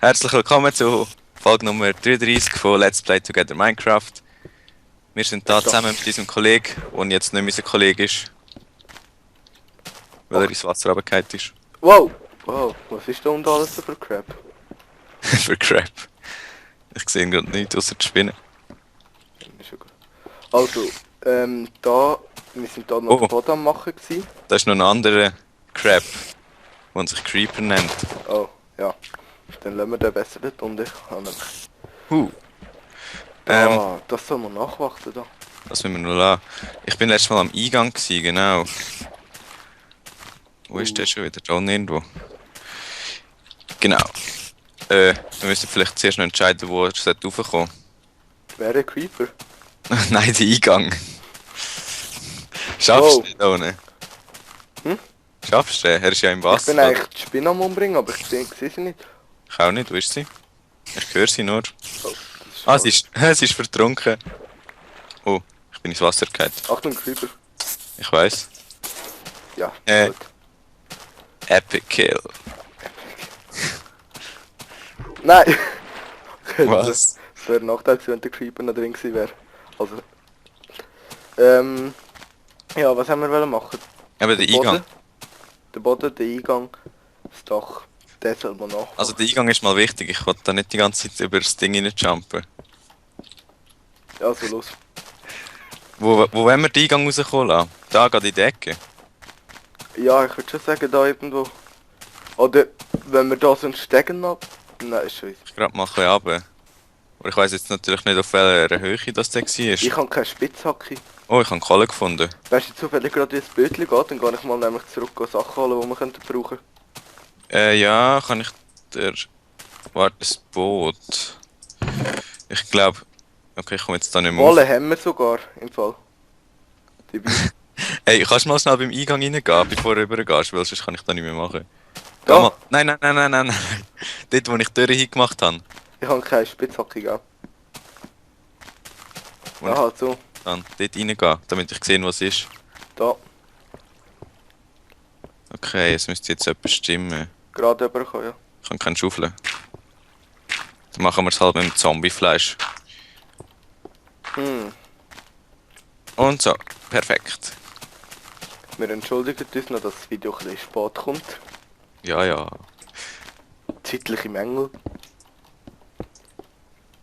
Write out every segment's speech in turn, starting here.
Herzlich willkommen zu Folge Nummer 33 von Let's Play Together Minecraft. Wir sind da zusammen mit diesem Kollegen, der jetzt nicht mehr unser Kollege ist. Weil er ins Wasser runtergefallen ist. Wow! Wow, was ist da unten alles für Crap? Für Crap. Ich sehe gerade nichts außer die Spinne. Ist schon gut. Also, wir sind da noch den Boden am machen gewesen. Da ist noch ein anderer Crap, der sich Creeper nennt. Oh, ja. Dann lassen wir den besser dort unten. Das soll man nachwarten da. Das müssen wir noch lassen. Ich bin letztes Mal am Eingang gewesen, genau. Wo ist der schon wieder? Da irgendwo. Genau. Wir müssen vielleicht zuerst noch entscheiden, wo er raufkommen sollte. Wer ein Creeper? Nein, der Eingang. Schaffst du den da unten? Schaffst du den? Er ist ja im Ich Wasser. bin eigentlich die Spinne am umbringen, aber ich sehe sie nicht. Ich auch nicht, wo ist sie? Ich höre sie nur. Oh, das ist sie ist vertrunken. Oh, ich bin ins Wasser gefallen. Achtung, Creeper. Ich weiß. Ja, gut. Epic Kill. Nein! Was? Das wäre ein Nachteil gewesen, wenn der Creeper noch drin gewesen wäre. Also. Ja, was haben wir wollen machen? Aber der Eingang. Der Boden, der Eingang, das Dach. Der soll man nachmachen. Also der Eingang ist mal wichtig. Ich wollte da nicht die ganze Zeit über das Ding reinjumpen. Also los. Wo wollen wir den Eingang rauskommen lassen? Da, gerade in die Ecke. Ja, ich würde schon sagen, da irgendwo. Oder wenn wir da so einen Stegen ab... Nein, ist scheiße. Ich gerade mal ein bisschen runter. Aber ich weiss jetzt natürlich nicht, auf welcher Höhe das da war. Ich habe keine Spitzhacke. Oh, ich habe Kohle gefunden. Weißt du zufällig gerade, wie das Bötchen geht? Dann gehe ich mal nämlich zurück und Sachen holen, die wir könnten brauchen. Ja, kann ich der... Warte, das Boot. Ich glaube... Okay, ich komme jetzt da nicht mehr auf. Wolle haben wir sogar, im Fall. Hey, kannst du mal schnell beim Eingang reingehen, bevor du rübergehst, weil sonst kann ich das nicht mehr machen. Geh Ja. mal. Nein. Dort, wo ich die Tür hingemacht habe. Ich habe keine Spitzhacke, gell? Wo Ja, halt so. Dann dort reingehen, damit ich sehe, was ist. Da. Okay, es müsste jetzt etwas stimmen. Gerade rüberkommen, ja. Ich kann keinen Schaufeln. Dann machen wir es halt mit dem Zombiefleisch. Und so, perfekt. Wir entschuldigen uns noch, dass das Video ein bisschen spät kommt. Ja. Zeitliche Mängel.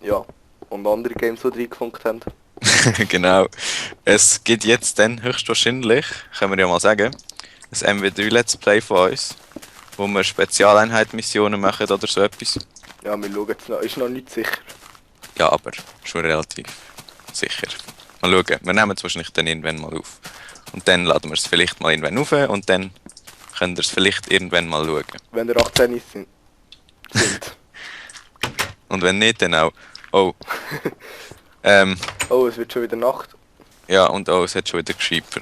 Ja. Und andere Games, die reingefunkt haben. Genau. Es gibt jetzt dann höchstwahrscheinlich, können wir ja mal sagen, ein MW3 Let's Play von uns, wo wir Spezialeinheit-Missionen machen oder so etwas. Ja, wir schauen jetzt noch. Ist noch nicht sicher. Ja, aber schon relativ sicher. Mal schauen, wir nehmen es wahrscheinlich dann irgendwann mal auf. Und dann laden wir es vielleicht mal irgendwann auf und dann könnt ihr es vielleicht irgendwann mal schauen. Wenn ihr 18 sind. Und wenn nicht, dann auch. Oh. Oh, es wird schon wieder Nacht. Ja, und oh, es hat schon wieder Creeper.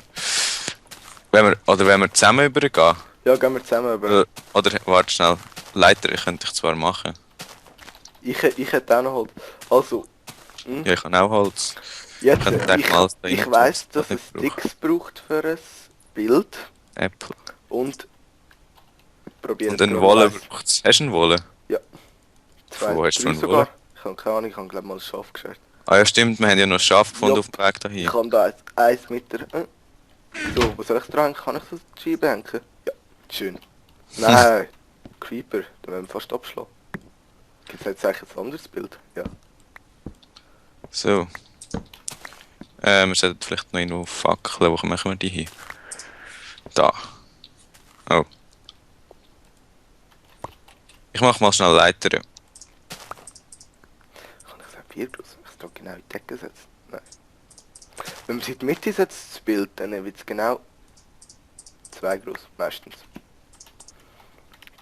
Wenn wir zusammen übergehen. Ja, gehen wir zusammen über. Oder warte schnell. Leiter könnte ich zwar machen. Ich hätte auch noch Holz. Also. Ja, ich habe auch Holz. Jetzt, Ich ich weiss, dass es Sticks braucht für ein Bild. Apple. Und probieren. Und eine Wolle braucht es. Hast du eine Wolle? Ja. Wo hast du drei eine sogar. Wolle? Ich habe keine Ahnung, ich habe glaube mal ein Schaf geschert. Ah ja stimmt, wir haben ja noch ein Schaf gefunden Ja. auf dem Weg dahin. Ich habe da eins mit der... So, was soll ich dran hängen? Kann ich das die Scheibe hängen? Ja, schön. Nein, Creeper, da werden wir fast abschlagen. Gibt es jetzt eigentlich ein anderes Bild? Ja. So. Wir sollten vielleicht noch irgendwo Fackeln, wo machen wir die hin? Da. Oh. Ich mach mal schnell Leiter. Kann ich sagen, 4 groß? Ich da genau in die Decke setzen? Nein. Wenn man sie in die Mitte setzt, das Bild, dann wird es genau 2 groß, meistens.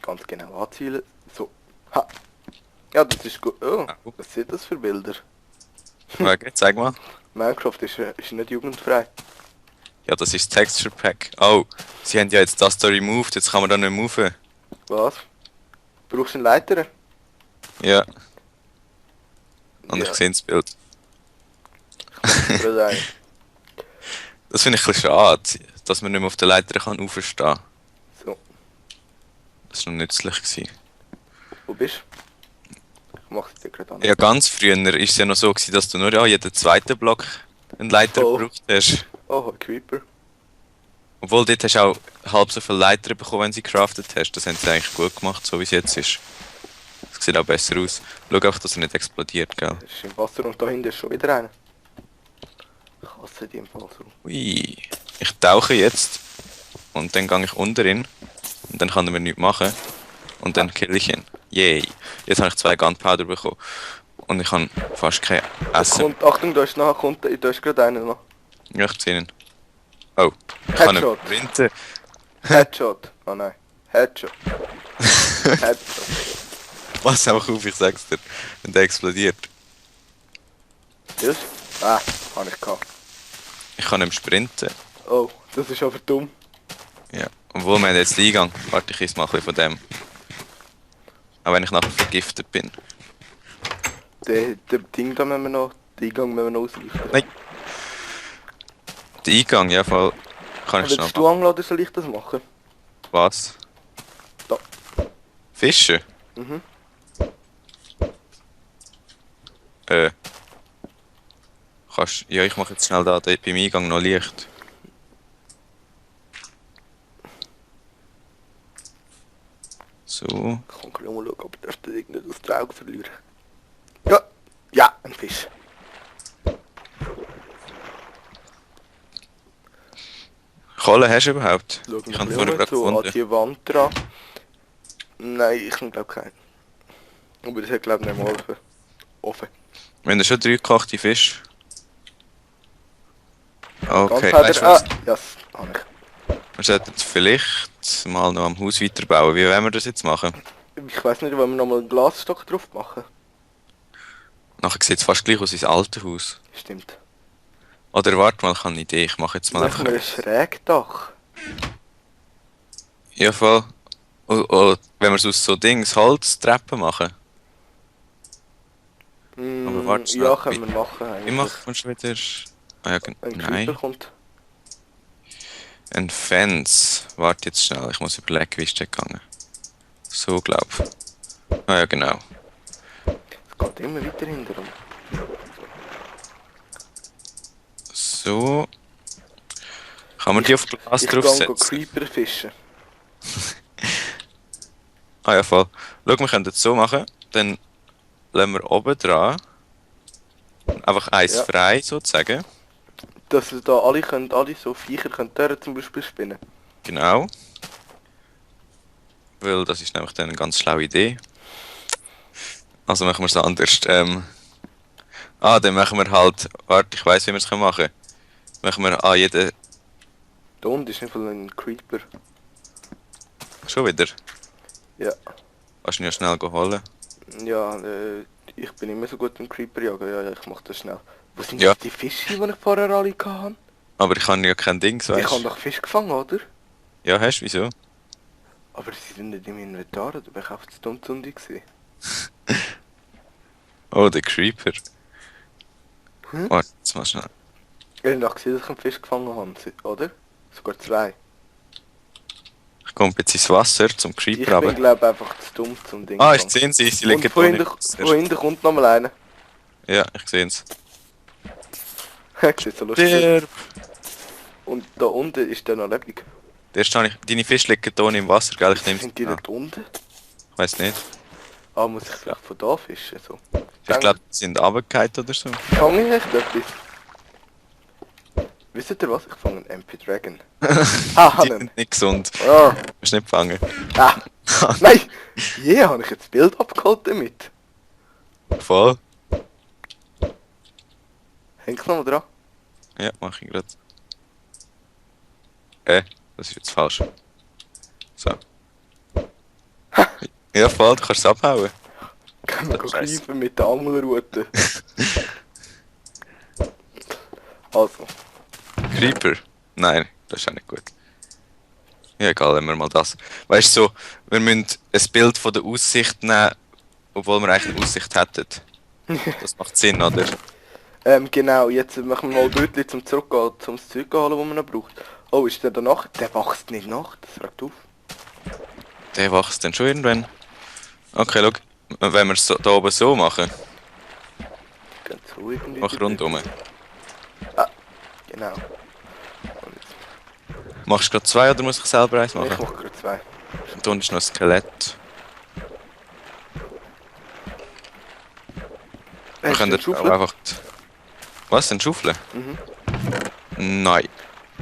Ganz genau anzielen. So. Ha. Ja, das ist gut. Oh, was sind das für Bilder? Okay, zeig mal. Minecraft ist nicht jugendfrei. Ja, das ist das Texture Pack. Oh, sie haben ja jetzt das da removed, jetzt kann man da nicht moven. Was? Brauchst du einen Leiter? Ja. Und Ja. ich sehe das Bild. Oder ein. Das finde ich ein bisschen schade, dass man nicht mehr auf der Leiter kann aufstehen kann. So. Das war noch nützlich gewesen. Wo bist Ich mach's dir gerade an. Ja, ganz früher war es ja noch so, gewesen, dass du nur an jeden zweiten Block einen Leiter Oh. gebraucht hast. Oh, ein Creeper. Obwohl, dort hast du auch halb so viele Leiter bekommen, wenn du sie craftet hast. Das haben sie eigentlich gut gemacht, so wie es jetzt ist. Es sieht auch besser aus. Schau einfach, dass er nicht explodiert, gell? Er ist im Wasser und da hinten ist schon wieder einer. Ich hasse die im Fall so. Ui. Ich tauche jetzt. Und dann gehe ich unter ihn. Und dann kann er mir nichts machen. Und dann kill ich ihn. Yay. Jetzt habe ich 2 Gunpowder bekommen. Und ich habe fast kein Essen. Kommt, Achtung, da ist da ist gerade einer noch. Ja, ich sehe ihn. Oh, ich kann ihn Headshot. sprinten. Headshot. Oh nein. Headshot. Headshot. Pass einfach auf, ich sag's dir. Wenn der explodiert. Yes. Ah, habe ich gehabt. Ich kann ihm sprinten. Oh, das ist aber dumm. Ja. Obwohl wir haben jetzt den Eingang. Warte, ich esse mal ein bisschen von dem. Auch wenn ich nachher vergiftet bin. Der Ding da müssen wir noch, den Eingang müssen wir noch ausrichten. Nein. Der Eingang, ja voll. Kann ich schnell Willst du machen. angeln oder soll ich das machen? Was? Da. Fische? Mhm. Kannst... Ja, ich mache jetzt schnell da beim Eingang noch Licht. So. Ich kann gleich mal schauen, ob ich das Ding nicht aus den Augen verliere. Ja! Ja, ein Fisch. Kohle hast du überhaupt? Schauen Ich wir habe mal vorher gerade so an gefunden. die Wand dran. Nein, ich glaube keinen. Aber das hat glaube ich nicht mal offen. Wir haben ja schon 3 gekochte Fische. Okay, Ganz weißt du ah, was? ja, das habe ich. Wir sollten vielleicht mal noch am Haus weiterbauen. Wie wollen wir das jetzt machen? Ich weiß nicht, wollen wir nochmal einen Glasstock drauf machen? Nachher sieht es fast gleich aus wie das alte Haus. Stimmt. Oder warte mal, ich habe eine Idee. Ich mache jetzt mal Machen wir ein Schrägdach. Ja, voll. Und wenn wir es aus so Dings, Holztreppen machen. Aber warte schnell. Ja, können wir machen. Wie eigentlich. macht man schon wieder... Ah, ja, Wenn Creeper nein. kommt. Ein Fence. Warte jetzt schnell, ich muss überlegen, wie ist der gegangen. So, glaub. Ah ja, genau. Es geht immer weiter hinter uns. So. Kann man die auf Glas Ich gehe draufsetzen? Creeper fischen. Ah ja, voll. Schau, wir können das so machen. Dann lassen wir oben dran. Einfach eins Ja. frei, sozusagen. Dass wir da alle so Viecher können Dörren zum Beispiel spinnen. Genau. Weil das ist nämlich dann eine ganz schlaue Idee. Also machen wir es anders. Dann machen wir halt... Warte, ich weiss, wie wir es machen können. Machen wir an jeden... Da unten ist einfach ein Creeper. Schon wieder? Ja. Kannst du ihn ja schnell holen. Ja, ich bin immer so gut im Creeper jagen. Ja, ich mach das schnell. Wo sind Ja. jetzt die Fische, die ich vorher alle hatte? Aber ich habe ja kein Dings, Ich weißt habe du? doch Fisch gefangen, oder? Ja, hast du? Wieso? Aber sie sind nicht im Inventar, da bin ich auf das Dummzunde gewesen. Oh, der Creeper. Hm? Warte, jetzt mal schnell. Ich habe doch gesehen, dass ich einen Fisch gefangen habe, oder? Sogar 2. Ich komme jetzt ins Wasser zum Ich Creeper bin runter. glaube einfach zu dumm zum Ding. Ah, ich fangen. sehe sie Und liegen von da hinten, nicht. von hinten kommt noch mal einer. Ja, ich sehe es. Sieht so lustig aus. Der... Und da unten ist der noch lebendig. Deine Fische liegen hier im Wasser, gell? Ich nehme Sind die sie. dort unten? Ich weiß nicht. Ah, muss ich vielleicht von da fischen? So. Ich glaube, die sind runtergefallen oder so. Fange ich echt etwas? Wisst ihr was? Ich fange einen MP Dragon. Ah, Die einen. sind nicht gesund. Ah, Du musst nicht fangen. ah. Nein! Je, habe ich jetzt das Bild abgeholt damit. Voll. Häng's nochmal dran. Ja, mach ich gerade. Das ist jetzt falsch. So. Ja, voll, du kannst es abhauen. Kann man Scheiße. greifen mit der Angelrute. Also, Creeper? Nein, das ist auch nicht gut. Ja, egal, nehmen wir mal das. Weißt du, so, wir müssen ein Bild von der Aussicht nehmen, obwohl wir eigentlich eine Aussicht hätten. Das macht Sinn, oder? genau, jetzt machen wir mal Bötli zum Zurückgehen, zum Zeug holen, das man noch braucht. Oh, ist der danach? Der wächst nicht nach, das fragt auf. Der wächst dann schon irgendwann. Okay, schau. Wenn wir es so, da oben so machen, Ganz so irgendwie. mach rundum. Genau. Und jetzt, Machst du gerade zwei oder muss ich selber eins ich machen? mach gerade zwei. Und da unten ist noch ein Skelett. Wir Hast du können eine auch Schaufel? einfach... Was, ein Schaufel? Mhm. Nein.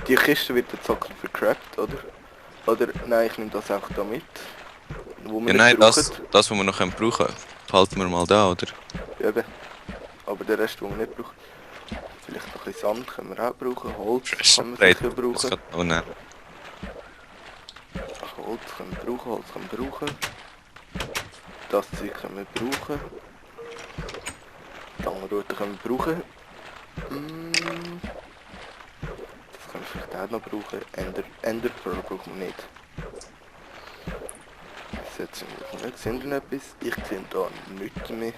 Die Kiste wird jetzt auch vercrappt, oder? Oder, nein, ich nehme das einfach da mit. Wo wir Ja, nicht nein, brauchen. das, was wir noch brauchen können, behalten wir mal da, oder? Eben. Aber der Rest, den wir nicht brauchen. Vielleicht noch ein bisschen Sand können wir auch brauchen. Holz können wir sicher Das brauchen. kann auch nehmen. Holz können wir brauchen, Holz können wir brauchen. Das Zeug können wir brauchen. Die Angelrute können wir brauchen. Das können wir vielleicht auch noch brauchen. Ender Pearl brauchen wir nicht. Jetzt sind wir nicht. Sind wir noch etwas? Ich sehe da nichts mehr.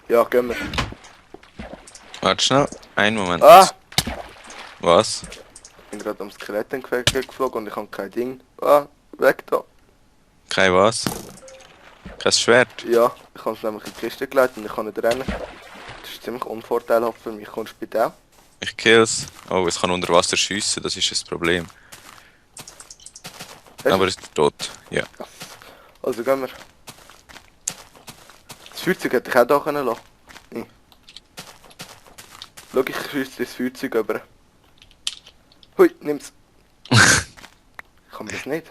Ja, gehen wir. Warte schnell, einen Moment. Ah! Was? Ich bin gerade am Skelett geflogen und ich habe kein Ding. Ah, weg da. Kein was? Kein Schwert? Ja, ich habe es nämlich in die Kiste gelegt und ich kann nicht rennen. Das ist ziemlich unvorteilhaft für mich. Kommst du bitte auch? Ich kill's. Oh, es kann unter Wasser schiessen, das ist das Problem. Hast Aber du? es ist tot. Ja. Also gehen wir. Das Feuerzeug hätte ich auch da können lassen. Nee. Schau, ich schiesse das Feuerzeug über. Hui, nimm's. Kann man das nicht?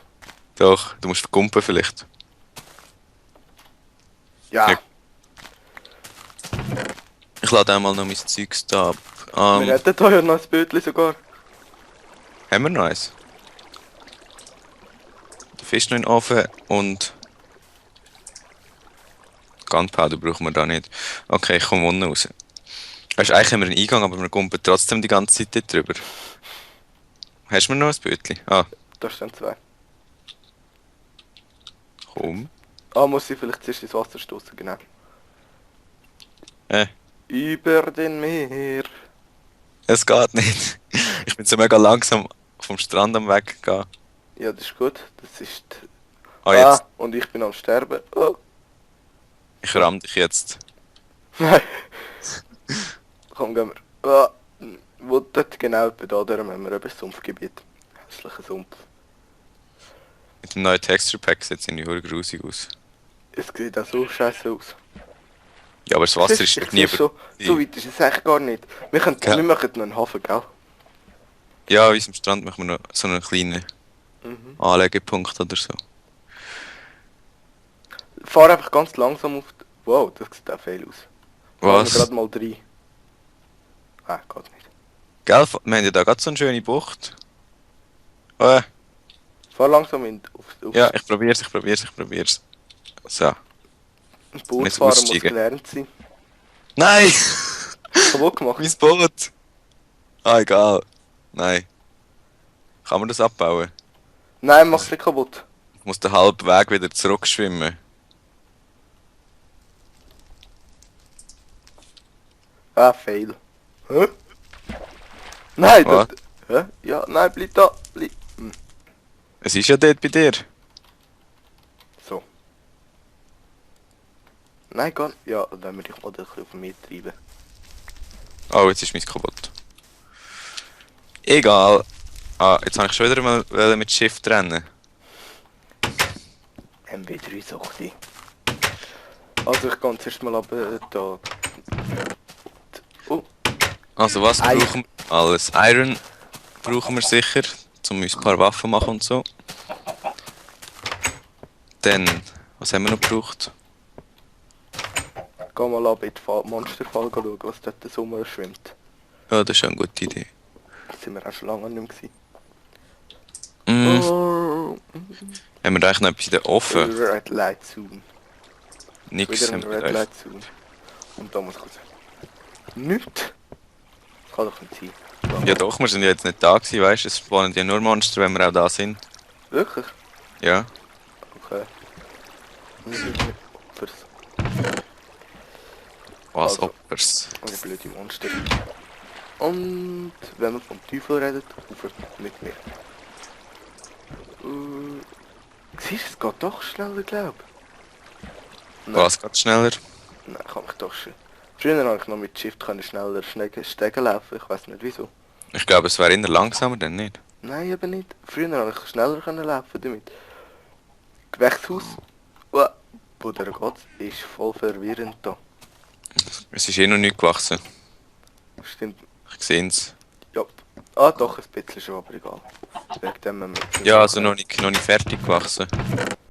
Doch, du musst verkumpen vielleicht. Ja. Ja. Ich lade einmal noch mein Zeugs da ab. Wir hätten da ja noch ein Bötchen sogar. Haben wir noch eins? Der Fisch noch in den Ofen und... Gunpowder brauchen wir da nicht. Okay, ich komme unten raus. Weißt, eigentlich haben wir einen Eingang, aber wir kumpen trotzdem die ganze Zeit dort drüber. Hast du mir noch ein Bötchen? Ah, Da stehen zwei. komm. Ah, muss ich vielleicht zuerst ins Wasser stoßen, genau. Über den Meer. Es geht nicht. Ich bin so mega langsam vom Strand am Weg gegangen. Ja, das ist gut. Das ist... Ah, jetzt. und ich bin am Sterben. Oh. Ich ramm dich jetzt. Nein. Komm, gehen wir. Ah. Wo dort genau bei da haben wir eben Sumpfgebiet. Hässlicher Sumpf. Mit dem neuen Texture Pack sieht es irgendwie grusig aus. Es sieht auch so scheiße aus. Ja, aber das Wasser ist Ich nie sehe schon, so weit ist es eigentlich gar nicht. Ja. Wir machen noch einen Hafen, gell? Ja, an unserem Strand machen wir noch so einen kleinen Anlegepunkt oder so. Fahr einfach ganz langsam auf... Wow, das sieht auch fehl aus. Fahren wir Was? gerade mal rein. Ah, geht nicht. Gell, wir haben ja da gerade so eine schöne Bucht. Fahr langsam auf Ja, ich probier's. So. das Boot nicht fahren, muss aussteigen. gelernt sein. Nein! Kaputt gemacht. Mein Boot! Ah, egal. Nein. Kann man das abbauen? Nein, mach's nicht kaputt. Ich muss den halben Weg wieder zurückschwimmen. Ah, fail. Hä? Nein, Was? dort... Hä? Ja, nein, bleib da. Bleib. Es ist ja dort bei dir. So. Nein, gar nicht. Ja, dann würde ich mal ein bisschen auf mich treiben. Oh, jetzt ist meins kaputt. Egal. Ah, jetzt habe ich schon wieder mal mit Shift rennen. MW3 Suchti. Also ich gehe zuerst mal ab da. Oh, Also was Ei. brauchen wir? Alles. Iron brauchen wir sicher, um uns ein paar Waffen machen und so. Dann, was haben wir noch gebraucht? geh mal ab in die Monsterfall schauen, was dort so schwimmt. Ja, das ist eine gute Idee. Da sind wir auch schon lange nicht mehr Mm, Oh, haben wir da eigentlich noch etwas in der Ofen? Red Light Zone. Nix Wieder haben ein wir Red da. Light Zone. Und da muss ich raus. Nichts? Das kann doch nicht sein. Ja doch, wir sind ja jetzt nicht da gewesen, weißt du? Es spawnen ja nur Monster, wenn wir auch da sind. Wirklich? Ja. Okay. Opfers. Was Also. Opfers. Eine blöde Monster. Und wenn man vom Teufel redet, aufhört mit mir. Siehst du, es geht doch schneller, glaub. Was geht schneller? Nein, kann ich doch schon. Früher habe ich noch mit Shift schneller Stegen laufen, ich weiß nicht wieso. Ich glaube, es wäre eher langsamer, denn nicht. Nein, eben nicht. Früher habe ich schneller laufen damit. Gewächshaus. Wo der geht's, ist voll verwirrend da. Es ist eh noch nicht gewachsen. Stimmt. Ich sehe es. Ja. Ah doch, ein bisschen schon, aber egal. Wegen dem wir Ja, also noch nicht fertig gewachsen.